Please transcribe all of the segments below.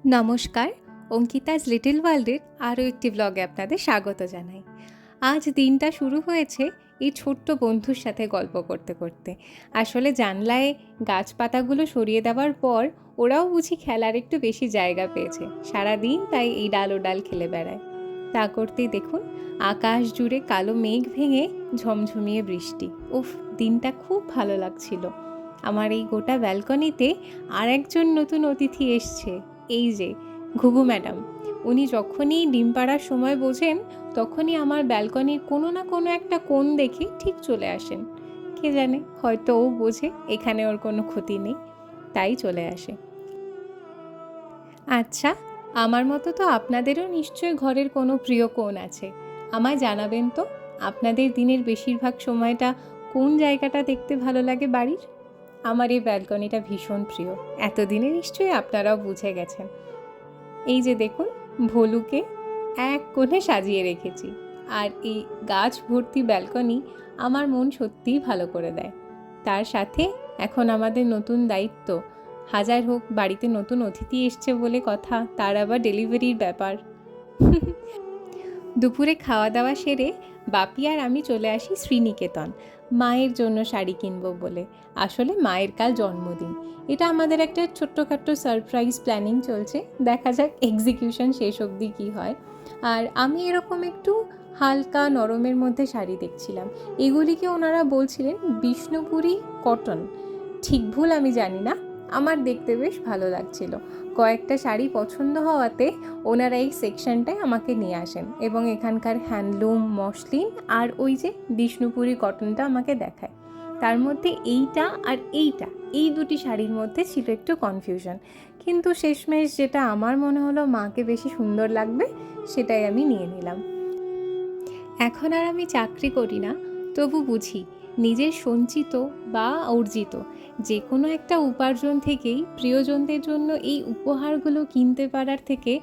নমস্কার, অঙ্কিতাজ লিটল ওয়ার্ল্ডের আরও একটি ব্লগে আপনাদের স্বাগত জানাই। আজ দিনটা শুরু হয়েছে এই ছোট্ট বন্ধুর সাথে গল্প করতে করতে। আসলে জানলায় গাছপাতাগুলো সরিয়ে দেওয়ার পর ওরাও বুঝি খেলার একটু বেশি জায়গা পেয়েছে। সারাদিন তাই এই ডাল ও ডাল খেলে বেড়ায়। তা করতেই দেখুন আকাশ জুড়ে কালো মেঘ ভেঙে ঝমঝমিয়ে বৃষ্টি। উফ, দিনটা খুব ভালো লাগছিল। আমার এই গোটা ব্যালকনিতে আর একজন নতুন অতিথি এসছে, এই যে ঘুঘু ম্যাডাম। উনি যখনই ডিম পাড়ার সময় বোঝেন তখনই আমার ব্যালকনির কোনো না কোনো একটা কোণ দেখে ঠিক চলে আসেন। কে জানে, হয়তো ও বোঝে এখানে ওর কোনো ক্ষতি নেই, তাই চলে আসে। আচ্ছা, আমার মতো তো আপনাদেরও নিশ্চয় ঘরের কোনো প্রিয় কোণ আছে। আমায় জানাবেন তো, আপনাদের দিনের বেশিরভাগ সময়টা কোন জায়গাটা দেখতে ভালো লাগে বাড়ির? আমার এই ব্যালকনিটা ভীষণ প্রিয়, এতদিনে নিশ্চয়ই আপনারাও বুঝে গেছেন। এই যে দেখুন, ভলুকে এক কোণে সাজিয়ে রেখেছি। আর এই গাছ ভর্তি ব্যালকনি আমার মন সত্যিই ভালো করে দেয়। তার সাথে এখন আমাদের নতুন দায়িত্ব। হাজার হোক বাড়িতে নতুন অতিথি এসছে বলে কথা, তার আবার ডেলিভারির ব্যাপার। দুপুরে খাওয়া দাওয়া সেরে বাপি আর আমি চলে আসি শ্রীনিকেতন মায়ের জন্য শাড়ি কিনবো বলে। আসলে মায়ের কাল জন্মদিন, এটা আমাদের একটা ছোট্টখাট্ট সারপ্রাইজ প্ল্যানিং চলছে। দেখা যাক এক্সিকিউশন শেষ অবধি কী হয়। আর আমি এরকম একটু হালকা নরমের মধ্যে শাড়ি দেখছিলাম। এগুলিকে ওনারা বলছিলেন বিষ্ণুপুরি কটন। ঠিক ভুল আমি জানি না, আমার দেখতে বেশ ভালো লাগছিল। কয়েকটা শাড়ি পছন্দ হওয়াতে ওনারা এই সেকশনটায় আমাকে নিয়ে আসেন এবং এখানকার হ্যান্ডলুম, মসলিন আর ওই যে বিষ্ণুপুরি কটনটা আমাকে দেখায়। তার মধ্যে এইটা আর এইটা, এই দুটি শাড়ির মধ্যে ছিল একটু কনফিউশন, কিন্তু শেষমেশ যেটা আমার মনে হলো মাকে বেশি সুন্দর লাগবে সেটাই আমি নিয়ে নিলাম। এখন আর আমি চাকরি করি না, তবু বুঝি নিজের সঞ্চিত বা অর্জিত যে কোনো একটা উপার্জন থেকেই প্রিয়জনদের জন্য এই উপহারগুলো কিনতে পারার থেকে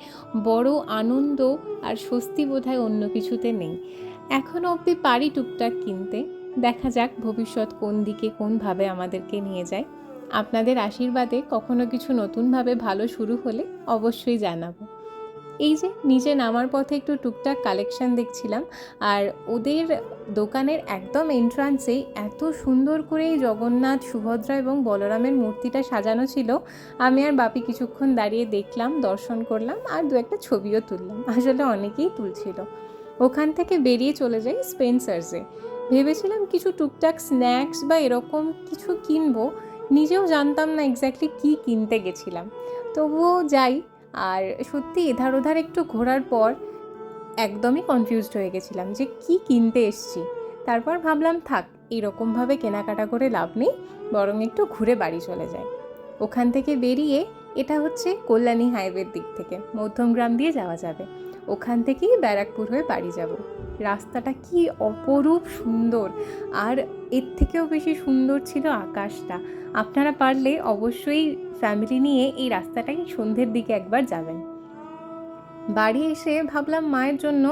বড় আনন্দ আর স্বস্তি বোধহয় অন্য কিছুতে নেই। এখনও অবধি পারি টুকটাক কিনতে, দেখা যাক ভবিষ্যৎ কোন দিকে কোনভাবে আমাদেরকে নিয়ে যায়। আপনাদের আশীর্বাদে কখনো কিছু নতুনভাবে ভালো শুরু হলে অবশ্যই জানাবো। এই যে নিচে নামার পথে একটু টুকটাক কালেকশন দেখছিলাম, আর ওদের দোকানের একদম এন্ট্রান্সেই এত সুন্দর করে জগন্নাথ, সুভদ্রা এবং বলরামের মূর্তিটা সাজানো ছিল। আমি আর বাপি কিছুক্ষণ দাঁড়িয়ে দেখলাম, দর্শন করলাম আর দু একটা ছবিও তুললাম। আসলে অনেকেই তুলছিল। ওখান থেকে বেরিয়ে চলে যাই স্পেন্সার্সে। ভেবেছিলাম কিছু টুকটাক স্ন্যাক্স বা এরকম কিছু কিনবো, নিজেও জানতাম না এক্স্যাক্টলি কী কিনতে গেছিলাম, তবুও যাই। আর সত্যি এধার ওধার একটু ঘোরার পর একদমই কনফিউজড হয়ে গেছিলাম যে কি কিনতে এসছি। তারপর ভাবলাম থাক, এরকমভাবে কেনাকাটা করে লাভ নেই, বরং একটু ঘুরে বাড়ি চলে যায়। ওখান থেকে বেরিয়ে, এটা হচ্ছে কল্যাণী হাইওয়ের দিক থেকে মধ্যমগ্রাম দিয়ে যাওয়া যাবে, ওখান থেকেই ব্যারাকপুর হয়ে বাড়ি যাব। রাস্তাটা কি অপরূপ সুন্দর, আর এর থেকেও বেশি সুন্দর ছিল আকাশটা। আপনারা পারলে অবশ্যই ফ্যামিলি নিয়ে এই রাস্তাটাই সন্ধ্যের দিকে একবার যাবেন। বাড়ি এসে ভাবলাম মায়ের জন্য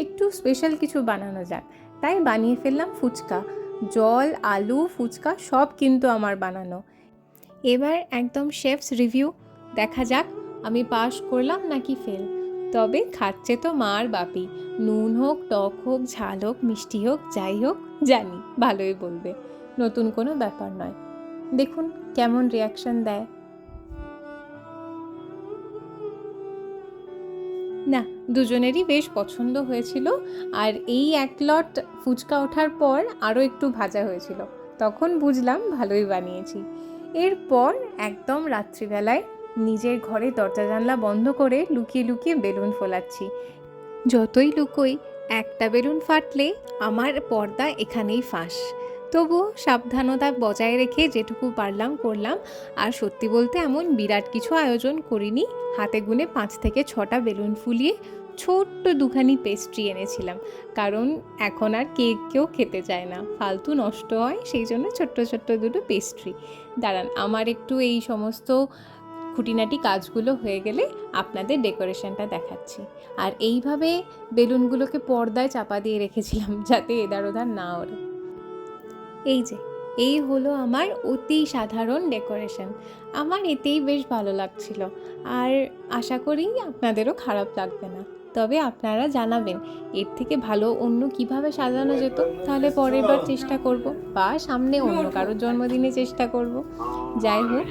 একটু স্পেশাল কিছু বানানো যাক, তাই বানিয়ে ফেললাম ফুচকা। জল, আলু, ফুচকা সব কিন্তু আমার বানানো। এবার একদম শেফস রিভিউ, দেখা যাক আমি পাস করলাম নাকি ফেল। তবে খাচ্ছে তো মা আর বাপি, নুন হোক, টক হোক, ঝাল হোক, মিষ্টি হোক, যাই হোক জানি ভালোই বলবে, নতুন কোনো ব্যাপার নয়। দেখুন কেমন রিয়াকশন দেয়। না, দুজনেরই বেশ পছন্দ হয়েছিল। আর এই এক লট ফুচকা ওঠার পর আরও একটু ভাজা হয়েছিল, তখন বুঝলাম ভালোই বানিয়েছি। এরপর একদম রাত্রিবেলায় নিজের ঘরে দরজা জানলা বন্ধ করে লুকিয়ে লুকিয়ে বেলুন ফোলাচ্ছি। যতই লুকোই, একটা বেলুন ফাটলে আমার পর্দা এখানেই ফাঁস। তবুও সাবধানতা বজায় রেখে যেটুকু পারলাম করলাম। আর সত্যি বলতে এমন বিরাট কিছু আয়োজন করিনি, হাতে গুনে 5 থেকে 6টা বেলুন ফুলিয়ে ছোট্ট দুখানি পেস্ট্রি এনেছিলাম, কারণ এখন আর কেক কেউ খেতে চায় না, ফালতু নষ্ট হয়, সেই জন্য ছোট্ট ছোট্ট দুটো পেস্ট্রি। দাঁড়ান, আমার একটু এই সমস্ত খুঁটিনাটি কাজগুলো হয়ে গেলে আপনাদের ডেকোরেশনটা দেখাচ্ছি। আর এইভাবে বেলুনগুলোকে পর্দায় চাপা দিয়ে রেখেছিলাম যাতে এধার ওধার না ওড়ে। এই যে এই হলো আমার অতি সাধারণ ডেকোরেশন। আমার এতেই বেশ ভালো লাগছিল, আর আশা করি আপনাদেরও খারাপ লাগবে না। তবে আপনারা জানাবেন এর থেকে ভালো অন্য কিভাবে সাজানো যেত, তাহলে পরের বার চেষ্টা করব, বা সামনে অন্য কারোর জন্মদিনে চেষ্টা করব। যাই হোক,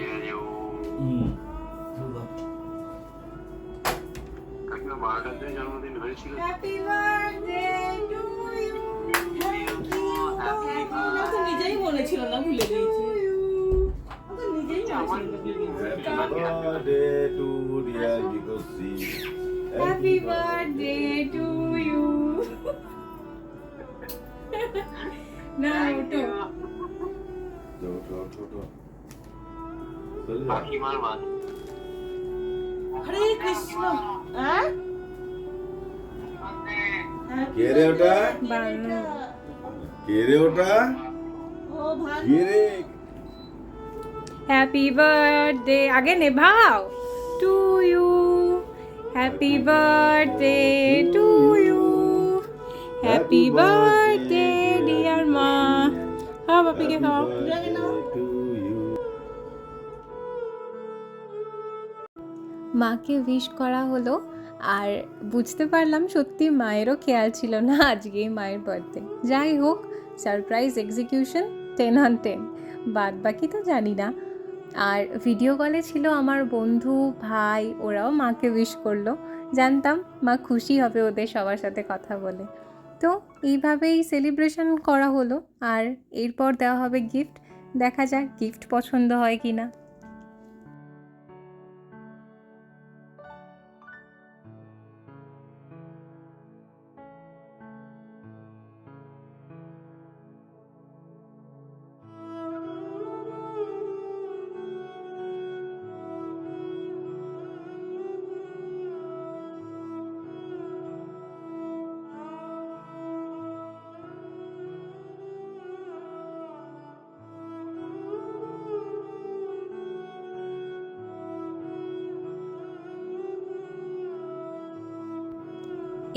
হ্যাপি বার্থডে টু ইউ। নিজেই মনে ছিল না, ভুলে গেছি। নিজেই হ্যাপি বার্থডে টু ইউ। না ওটো হরে কৃষ্ণ। হ্যাঁ কে রে ওটা? বানু। কে রে ওটা? ও ভালো। কে রে? হ্যাপি বার্থডে আগে নেভাও to you. Happy birthday to you. Happy birthday dear মা। খাও বাপিকে খাও। মাকে উইশ করা হলো, আর বুঝতে পারলাম সত্যি মায়েরও খেয়াল ছিল না আজকে মায়ের বার্থডে। যাই হোক, সারপ্রাইজ এক্সিকিউশন 10/10, বাদ বাকি তো জানি না। আর ভিডিও কলে ছিল আমার বন্ধু, ভাই, ওরাও মাকে উইশ করলো। জানতাম মা খুশি হবে ওদের সবার সাথে কথা বলে। তো এইভাবেই সেলিব্রেশন করা হলো, আর এরপর দেওয়া হবে গিফট। দেখা যাক গিফট পছন্দ হয় কি না।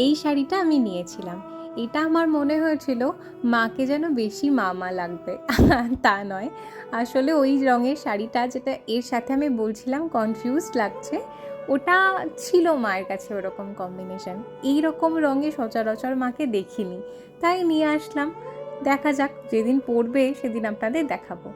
এই শাড়িটা আমি নিয়েছিলাম। এটা আমার মনে হয়েছিল মাকে যেন বেশি মামা লাগবে, তা নয়। আসলে ওই রঙের শাড়িটা, যেটা এর সাথে আমি বলছিলাম কনফিউজড লাগছে, ওটা ছিল মায়ের কাছে ওরকম কম্বিনেশন। এই রকম রঙে সচরাচর মাকে দেখিনি, তাই নিয়ে আসলাম। দেখা যাক, যেদিন পরবে সেদিন আপনাদের দেখাবো।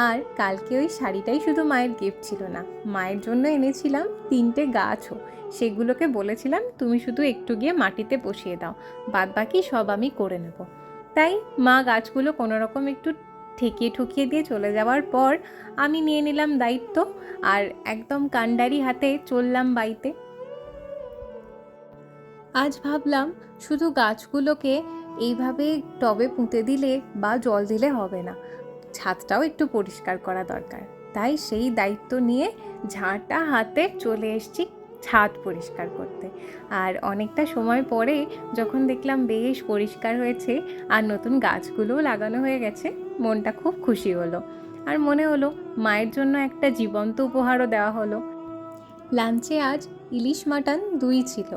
আর কালকে ওই শাড়িটাই শুধু মায়ের গিফট ছিল না, মায়ের জন্য এনেছিলাম 3টে গাছও। সেগুলোকে বলেছিলাম তুমি শুধু একটু গিয়ে মাটিতে বসিয়ে দাও, বাদ বাকি সব আমি করে নেব। তাই মা গাছগুলো কোনো রকম একটু ঠেকিয়ে ঠুকিয়ে দিয়ে চলে যাওয়ার পর আমি নিয়ে নিলাম দায়িত্ব, আর একদম কান্ডারি হাতে চললাম বাড়িতে। আজ ভাবলাম শুধু গাছগুলোকে এইভাবে টবে পুঁতে দিলে বা জল দিলে হবে না, ছাদটাও একটু পরিষ্কার করা দরকার। তাই সেই দায়িত্ব নিয়ে ঝাঁটা হাতে চলে এসেছি ছাদ পরিষ্কার করতে। আর অনেকটা সময় পরে যখন দেখলাম বেশ পরিষ্কার হয়েছে আর নতুন গাছগুলোও লাগানো হয়ে গেছে, মনটা খুব খুশি হলো। আর মনে হলো মায়ের জন্য একটা জীবন্ত উপহারও দেওয়া হলো। লাঞ্চে আজ ইলিশ মাটন 2 ছিল,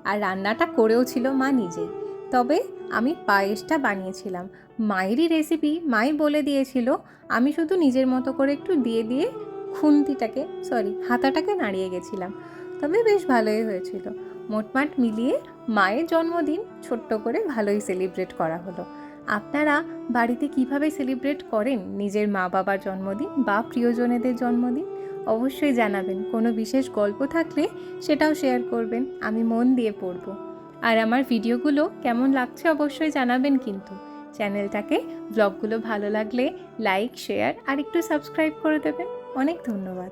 আর রান্নাটা করেও ছিল মা নিজেই। তবে আমি পায়েসটা বানিয়েছিলাম, মায়েরই রেসিপি, মাই বলে দিয়েছিল। আমি শুধু নিজের মতো করে একটু দিয়ে দিয়ে হাতাটাকে নাড়িয়ে গেছিলাম। তবে বেশ ভালোই হয়েছিল। মোটমাট মিলিয়ে মায়ের জন্মদিন ছোট্ট করে ভালোই সেলিব্রেট করা হলো। আপনারা বাড়িতে কিভাবে সেলিব্রেট করেন নিজের মা বাবার জন্মদিন বা প্রিয়জনেদের জন্মদিন? অবশ্যই জানাবেন। কোনো বিশেষ গল্প থাকলে সেটাও শেয়ার করবেন, আমি মন দিয়ে পড়ব। আর আমার ভিডিওগুলো কেমন লাগছে অবশ্যই জানাবেন কিন্তু। চ্যানেলটাকে, ব্লগগুলো ভালো লাগলে লাইক, শেয়ার আর একটু সাবস্ক্রাইব করে দেবেন। অনেক ধন্যবাদ।